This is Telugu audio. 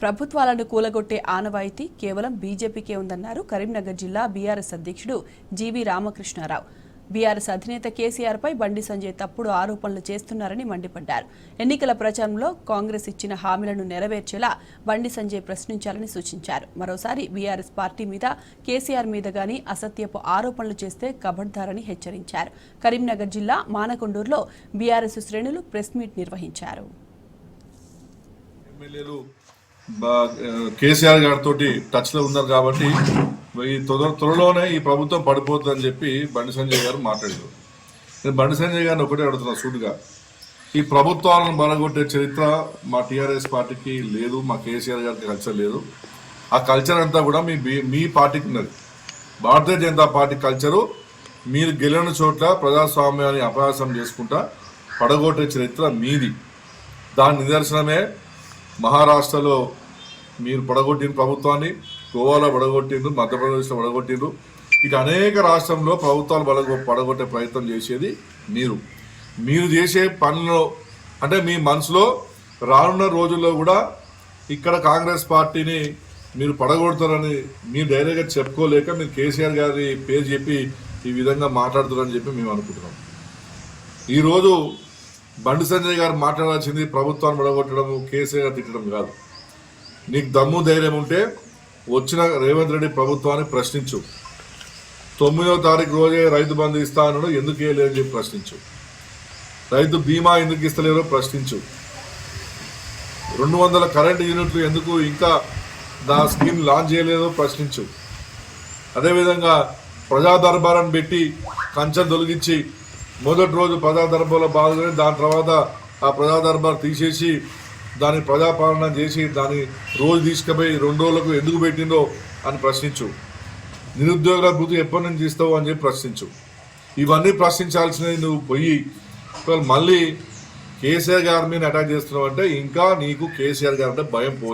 ప్రభుత్వాలను కూలగొట్టే ఆనవాయితీ కేవలం బీజేపీకే ఉందన్నారు కరీంనగర్ జిల్లా బీఆర్ఎస్ అధ్యక్షుడు జీవీ రామకృష్ణారావు. బీఆర్ఎస్ అధినేత కేసీఆర్ పై బండి సంజయ్ తప్పుడు ఆరోపణలు చేస్తున్నారని మండిపడ్డారు. ఎన్నికల ప్రచారంలో కాంగ్రెస్ ఇచ్చిన హామీలను నెరవేర్చేలా బండి సంజయ్ ప్రశ్నించాలని సూచించారు. మరోసారి బీఆర్ఎస్ పార్టీ మీద కేసీఆర్ మీద గానీ అసత్యపు ఆరోపణలు చేస్తే కబడ్దారని హెచ్చరించారు. కరీంనగర్ జిల్లా మానకొండూరులో బీఆర్ఎస్ శ్రేణులు ప్రెస్ మీట్ నిర్వహించారు. కేసీఆర్ గారితో టచ్ లో ఉన్నారు కాబట్టి త్వరలోనే ఈ ప్రభుత్వం పడిపోతుందని చెప్పి బండి సంజయ్ గారు మాట్లాడారు. నేను బండి సంజయ్ గారిని ఒకటే అడుగుతున్నా సూటిగా, ఈ ప్రభుత్వాలను బలగొట్టే చరిత్ర మా టీఆర్ఎస్ పార్టీకి లేదు, మా కేసీఆర్ గారికి కల్చర్ లేదు. ఆ కల్చర్ అంతా కూడా మీ పార్టీకి ఉన్నది. భారతీయ జనతా పార్టీ కల్చరు మీరు గెలిచిన చోట్ల ప్రజాస్వామ్యాన్ని అపహాసం చేసుకుంటా పడగొట్టే చరిత్ర మీది. దాని నిదర్శనమే మహారాష్ట్రలో మీరు పడగొట్టిన ప్రభుత్వాన్ని, గోవాలో పడగొట్టిండ్రు, మధ్యప్రదేశ్లో పడగొట్టిండ్రు. ఇటు అనేక రాష్ట్రంలో ప్రభుత్వాలు పడగొట్టే ప్రయత్నం చేసేది మీరు చేసే పనులు. అంటే మీ మనసులో రానున్న రోజుల్లో కూడా ఇక్కడ కాంగ్రెస్ పార్టీని మీరు పడగొడతారని మీరు డైరెక్ట్గా చెప్పుకోలేక మీరు కేసీఆర్ గారి పేరు చెప్పి ఈ విధంగా మాట్లాడుతారని చెప్పి మేము అనుకుంటున్నాం. ఈరోజు బండి సంజయ్ గారు మాట్లాడాల్సింది ప్రభుత్వాన్ని పడగొట్టడము, కేసీఆర్ తిట్టడం కాదు. నీకు దమ్ము ధైర్యం ఉంటే వచ్చిన రేవంత్ రెడ్డి ప్రభుత్వాన్ని ప్రశ్నించు. 9వ తారీఖు రోజే రైతు బంధు ఇస్తా అన్నాడు, ఎందుకు వేయలేదని చెప్పి ప్రశ్నించు. రైతు బీమా ఎందుకు ఇస్తలేరో ప్రశ్నించు. 200 కరెంటు యూనిట్లు ఎందుకు ఇంకా నా స్కీమ్ లాంచ్ చేయలేదో ప్రశ్నించు. అదేవిధంగా ప్రజా దర్బారాన్ని పెట్టి కంచె తొలగించి మొదటి రోజు ప్రజా దర్బార్లో బాగుంది, దాని తర్వాత ఆ ప్రజా దర్బార్ తీసేసి దాని ప్రజాపాలన చేసి దాన్ని రోజు తీసుకుపోయి 2 రోజులకు ఎందుకు పెట్టిందో అని ప్రశ్నించు. నిరుద్యోగుల భృతి ఎప్పటి నుంచి ఇస్తావు అని చెప్పి ప్రశ్నించు. ఇవన్నీ ప్రశ్నించాల్సినవి నువ్వు పోయి మళ్ళీ కేసీఆర్ గారి మీద అటాక్ చేస్తున్నావు అంటే ఇంకా నీకు కేసీఆర్ గారు అంటే భయం పోలేదు.